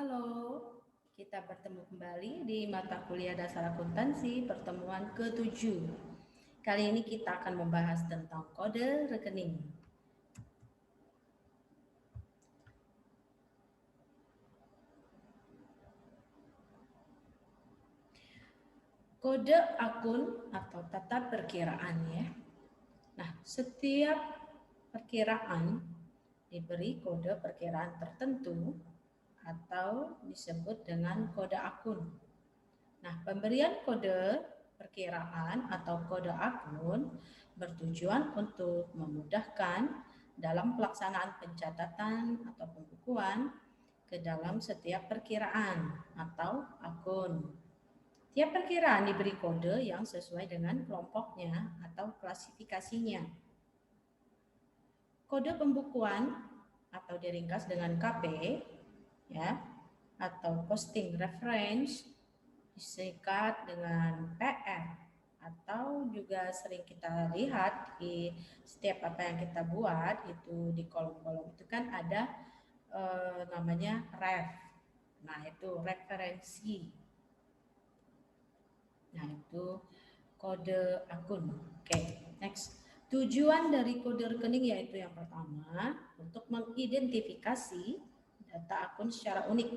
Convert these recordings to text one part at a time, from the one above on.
Halo, kita bertemu kembali di mata kuliah dasar akuntansi pertemuan ke-7. Kali ini kita akan membahas tentang kode rekening. Kode akun atau tata perkiraan ya. Nah, setiap perkiraan diberi kode perkiraan tertentu atau disebut dengan kode akun. Nah, pemberian kode perkiraan atau kode akun bertujuan untuk memudahkan dalam pelaksanaan pencatatan atau pembukuan ke dalam setiap perkiraan atau akun. Tiap perkiraan diberi kode yang sesuai dengan kelompoknya atau klasifikasinya. Kode pembukuan atau diringkas dengan KP ya, atau posting reference disingkat dengan PR, atau juga sering kita lihat di setiap apa yang kita buat itu di kolom-kolom itu kan ada namanya ref. Nah, itu referensi. Nah, itu kode akun. Oke, next. Tujuan dari kode rekening yaitu yang pertama untuk mengidentifikasi data akun secara unik.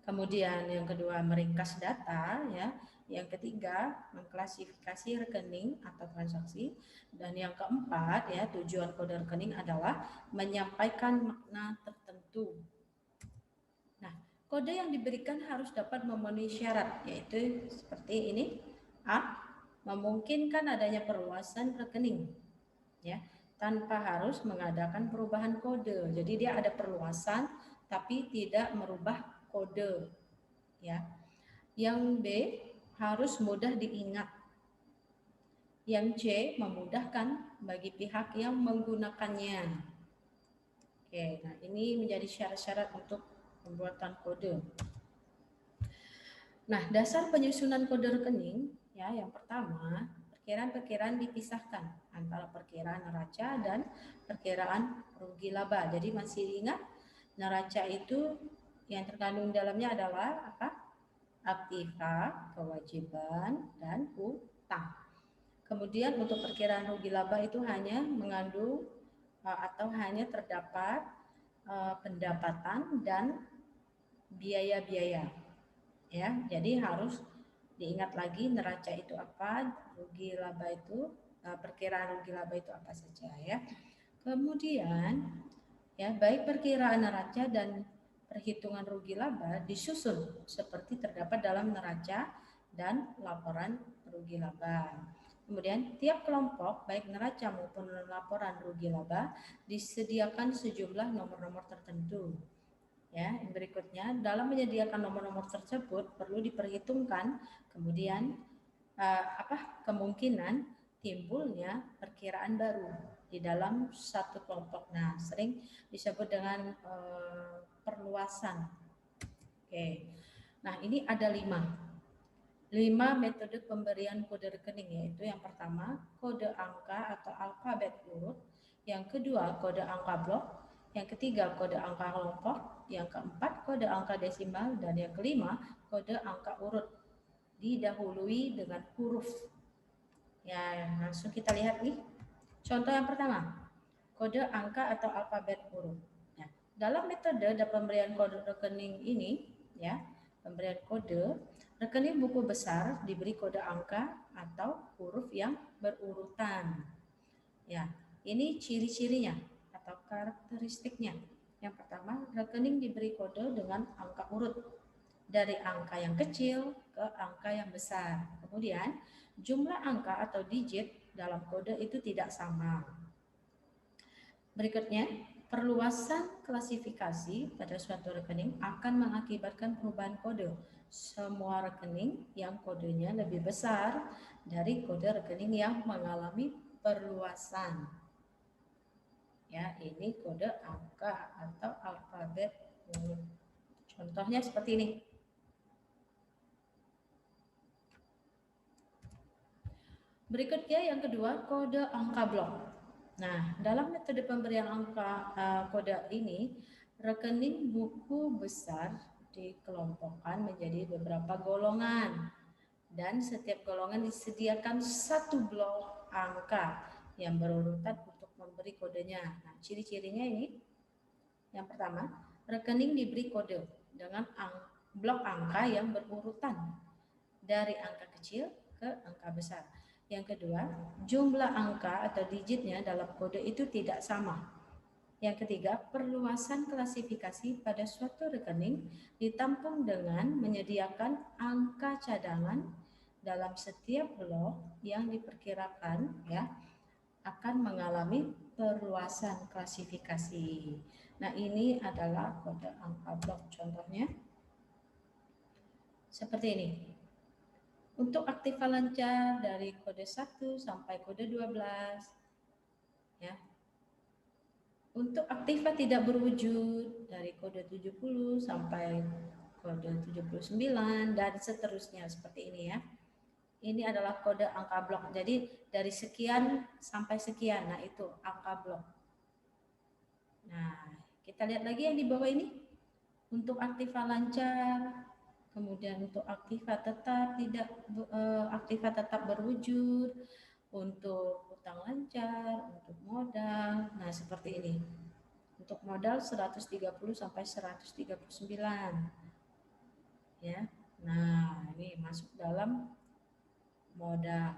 Kemudian yang kedua meringkas data ya. Yang ketiga mengklasifikasi rekening atau transaksi, dan yang keempat ya tujuan kode rekening adalah menyampaikan makna tertentu. Nah, kode yang diberikan harus dapat memenuhi syarat yaitu seperti ini. A. Memungkinkan adanya perluasan rekening ya, tanpa harus mengadakan perubahan kode. Jadi dia ada perluasan tapi tidak merubah kode ya. Yang B, harus mudah diingat. Yang C, memudahkan bagi pihak yang menggunakannya. Oke, nah ini menjadi syarat-syarat untuk pembuatan kode. Nah, dasar penyusunan kode rekening ya, yang pertama, perkiraan-perkiraan dipisahkan antara perkiraan neraca dan perkiraan rugi laba. Jadi masih ingat neraca itu yang terkandung dalamnya adalah apa? Aktiva, kewajiban, dan utang. Kemudian untuk perkiraan rugi laba itu hanya mengandung atau hanya terdapat pendapatan dan biaya-biaya. Ya, jadi harus diingat lagi neraca itu apa, rugi laba itu perkiraan rugi laba itu apa saja ya. Kemudian ya, baik perkiraan neraca dan perhitungan rugi laba disusun seperti terdapat dalam neraca dan laporan rugi laba. Kemudian tiap kelompok baik neraca maupun laporan rugi laba disediakan sejumlah nomor-nomor tertentu. Ya, yang berikutnya dalam menyediakan nomor-nomor tersebut perlu diperhitungkan kemudian kemungkinan timbulnya perkiraan baru di dalam satu kelompok. Nah, sering disebut dengan perluasan. Oke. Nah, ini ada 5 metode pemberian kode rekening, yaitu yang pertama kode angka atau alfabet urut, yang kedua kode angka blok, yang ketiga kode angka kelompok, yang keempat kode angka desimal, dan yang kelima kode angka urut didahului dengan huruf. Ya, langsung kita lihat nih. Contoh yang pertama, kode angka atau alfabet urut. Nah, dalam metode dan pemberian kode rekening ini ya, pemberian kode rekening buku besar diberi kode angka atau huruf yang berurutan. Ya, ini ciri-cirinya atau karakteristiknya. Yang pertama, rekening diberi kode dengan angka urut dari angka yang kecil ke angka yang besar. Kemudian, jumlah angka atau digit dalam kode itu tidak sama. Berikutnya, perluasan klasifikasi pada suatu rekening akan mengakibatkan perubahan kode. Semua rekening yang kodenya lebih besar dari kode rekening yang mengalami perluasan. Ya, ini kode angka atau alfabet. Contohnya seperti ini. Berikutnya yang kedua, kode angka blok. Nah, dalam metode pemberian angka kode ini, rekening buku besar dikelompokkan menjadi beberapa golongan. Dan setiap golongan disediakan satu blok angka yang berurutan untuk memberi kodenya. Nah, ciri-cirinya ini. Yang pertama, rekening diberi kode dengan blok angka yang berurutan dari angka kecil ke angka besar. Yang kedua, jumlah angka atau digitnya dalam kode itu tidak sama. Yang ketiga, perluasan klasifikasi pada suatu rekening ditampung dengan menyediakan angka cadangan dalam setiap blok yang diperkirakan ya akan mengalami perluasan klasifikasi. Nah, ini adalah kode angka blok contohnya. Seperti ini. Untuk aktiva lancar dari kode 1 sampai kode 12 ya. Untuk aktiva tidak berwujud dari kode 70 sampai kode 79 dan seterusnya seperti ini ya. Ini adalah kode angka blok. Jadi dari sekian sampai sekian. Nah, itu angka blok. Nah, kita lihat lagi yang di bawah ini. Untuk aktiva lancar, kemudian untuk aktiva tetap berwujud, untuk utang lancar, untuk modal. Nah, seperti ini. Untuk modal 130 sampai 139. Ya. Nah, ini masuk dalam modal.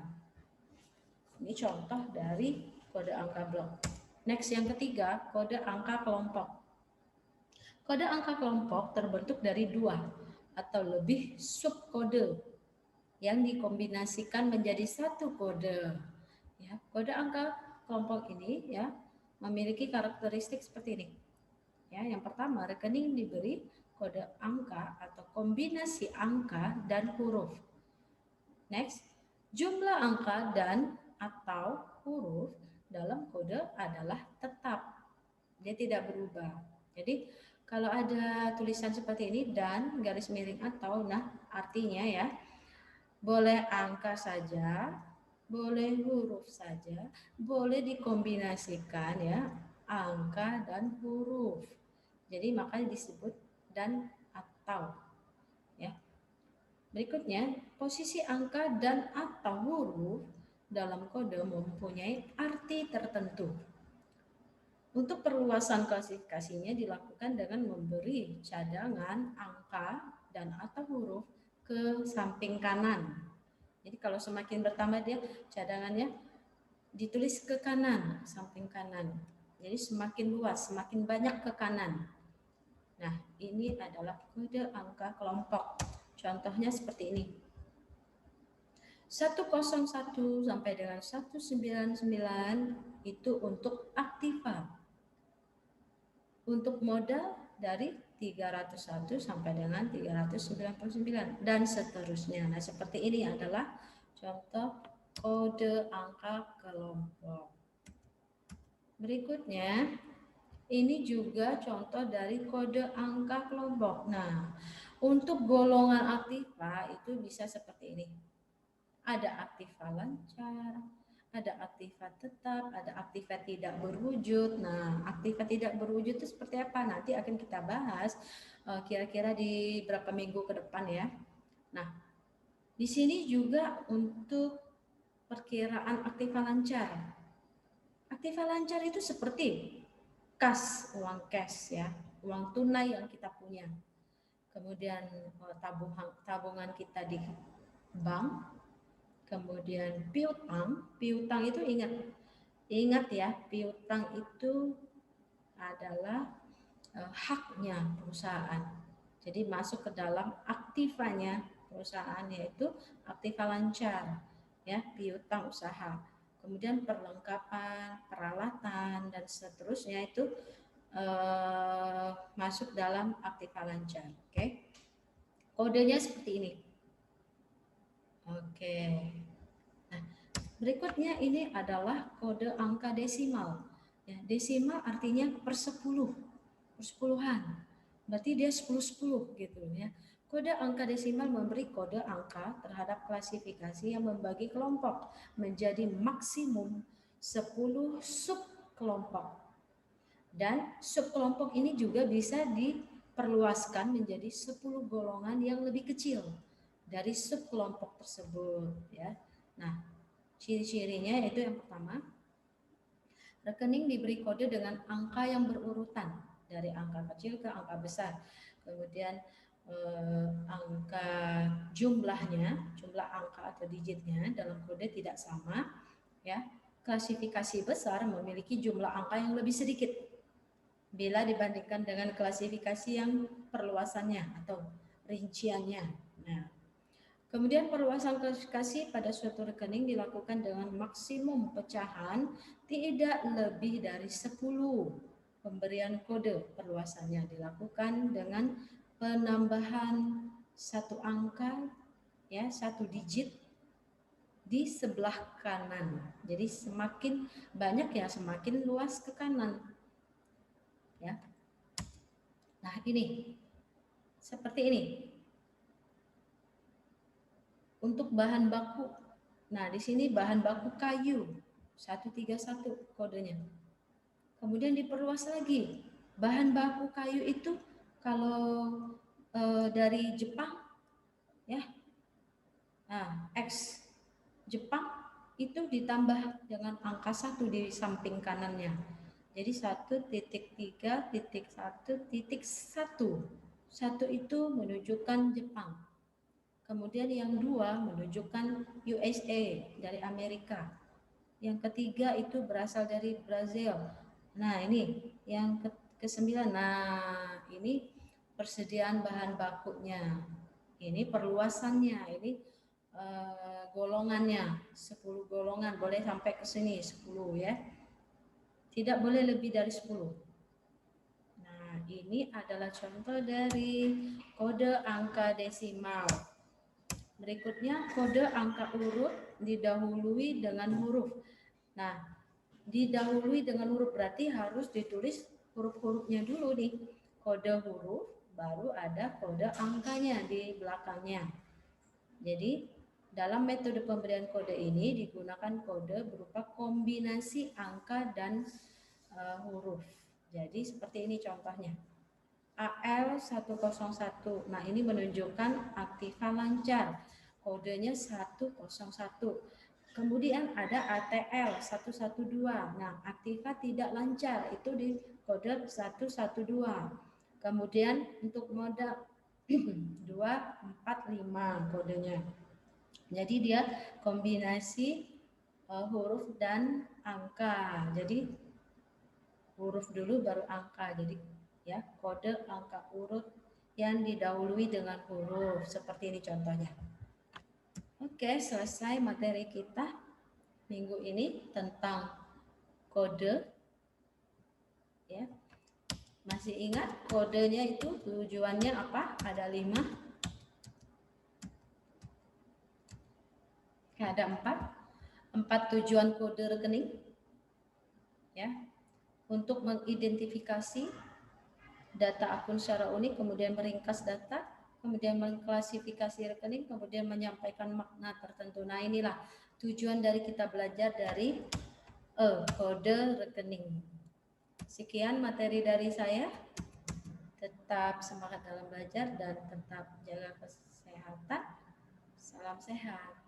Ini contoh dari kode angka blok. Next, yang ketiga, kode angka kelompok. Kode angka kelompok terbentuk dari 2 atau lebih subkode yang dikombinasikan menjadi satu kode. Ya, kode angka kelompok ini ya memiliki karakteristik seperti ini. Ya, yang pertama, rekening diberi kode angka atau kombinasi angka dan huruf. Next, jumlah angka dan atau huruf dalam kode adalah tetap. Dia tidak berubah. Jadi kalau ada tulisan seperti ini dan garis miring atau, nah artinya ya boleh angka saja, boleh huruf saja, boleh dikombinasikan ya angka dan huruf. Jadi makanya disebut dan atau ya. Berikutnya, posisi angka dan atau huruf dalam kode mempunyai arti tertentu. Untuk perluasan klasifikasinya dilakukan dengan memberi cadangan angka dan atau huruf ke samping kanan. Jadi kalau semakin bertambah dia cadangannya ditulis ke kanan, samping kanan. Jadi semakin luas, semakin banyak ke kanan. Nah, ini adalah kode angka kelompok. Contohnya seperti ini. 101 sampai dengan 199 itu untuk aktiva. Untuk modal dari 301 sampai dengan 399 dan seterusnya. Nah, seperti ini adalah contoh kode angka kelompok. Berikutnya, ini juga contoh dari kode angka kelompok. Nah, untuk golongan aktiva itu bisa seperti ini. Ada aktiva lancar, ada aktiva tetap, ada aktiva tidak berwujud. Nah, aktiva tidak berwujud itu seperti apa? Nanti akan kita bahas kira-kira di berapa minggu ke depan ya. Nah, di sini juga untuk perkiraan aktiva lancar. Aktiva lancar itu seperti kas, uang cash ya, uang tunai yang kita punya. Kemudian tabungan kita di bank. Kemudian piutang itu ingat ya, piutang itu adalah haknya perusahaan. Jadi masuk ke dalam aktivanya perusahaan, yaitu aktiva lancar ya, piutang usaha. Kemudian perlengkapan, peralatan dan seterusnya itu masuk dalam aktiva lancar. Oke. Kodenya seperti ini. Oke. Nah, berikutnya ini adalah kode angka desimal. Ya, desimal artinya persepuluhan. Berarti dia 10-10 gitu ya. Kode angka desimal memberi kode angka terhadap klasifikasi yang membagi kelompok menjadi maksimum 10 subkelompok. Dan subkelompok ini juga bisa perluaskan menjadi 10 golongan yang lebih kecil dari subkelompok tersebut ya. Nah, ciri-cirinya yaitu yang pertama, rekening diberi kode dengan angka yang berurutan dari angka kecil ke angka besar. Kemudian angka jumlah angka atau digitnya dalam kode tidak sama ya. Klasifikasi besar memiliki jumlah angka yang lebih sedikit bila dibandingkan dengan klasifikasi yang perluasannya atau rinciannya. Nah, kemudian perluasan klasifikasi pada suatu rekening dilakukan dengan maksimum pecahan tidak lebih dari 10. Pemberian kode perluasannya dilakukan dengan penambahan satu angka ya, satu digit di sebelah kanan. Jadi semakin banyak ya semakin luas ke kanan. Ya. Nah, ini seperti ini. Untuk bahan baku. Nah, di sini bahan baku kayu 131 kodenya. Kemudian diperluas lagi. Bahan baku kayu itu kalau dari Jepang ya. Nah, X Jepang itu ditambah dengan angka 1 di samping kanannya. Jadi 1.3.1.1. 1 itu menunjukkan Jepang. Kemudian yang 2 menunjukkan USA dari Amerika. Yang ketiga itu berasal dari Brazil. Nah, ini yang ke-9. Nah, ini persediaan bahan bakunya. Ini perluasannya, ini golongannya 10 golongan, boleh sampai ke sini 10 ya. Tidak boleh lebih dari 10. Nah, ini adalah contoh dari kode angka desimal. Berikutnya kode angka urut didahului dengan huruf. Nah, didahului dengan huruf berarti harus ditulis huruf-hurufnya dulu nih. Kode huruf baru ada kode angkanya di belakangnya. Jadi dalam metode pemberian kode ini digunakan kode berupa kombinasi angka dan huruf. Jadi seperti ini contohnya. AL101. Nah, ini menunjukkan aktiva lancar. Kodenya 101. Kemudian ada ATL 112. Nah, aktiva tidak lancar itu di kode 112. Kemudian untuk mode 245 kodenya. Jadi dia kombinasi huruf dan angka. Jadi huruf dulu baru angka. Jadi ya kode angka urut yang didahului dengan huruf seperti ini contohnya. Oke, selesai materi kita minggu ini tentang kode. Ya, masih ingat kodenya itu tujuannya apa? Ada 5. Ada 4 tujuan kode rekening ya, untuk mengidentifikasi data akun secara unik, kemudian meringkas data, kemudian mengklasifikasi rekening, kemudian menyampaikan makna tertentu. Nah, inilah tujuan dari kita belajar dari kode rekening. Sekian materi dari saya. Tetap semangat dalam belajar dan tetap jaga kesehatan. Salam sehat.